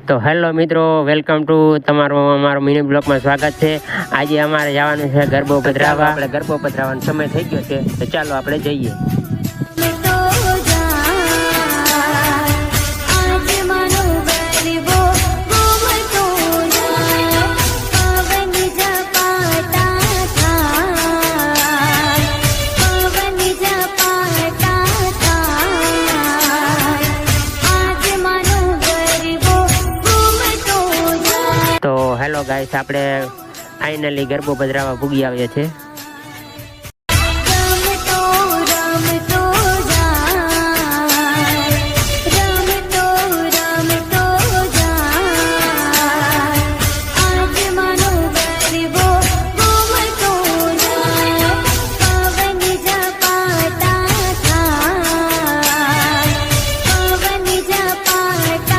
તો હેલો મિત્રો, welcome to અમારો મિની બ્લોગમાં સ્વાગત છે। આજે અમારે જવાનું છે ગરબો પધરાવવા। આપણે ગરબો પધરાવવાનો સમય થઈ ગયો છે, તો ચાલો આપણે જઈએ। હેલો ગાઈસ, આપણે ફાઇનલી ગરબો પધરાવવા પૂગી આવ્યા છે।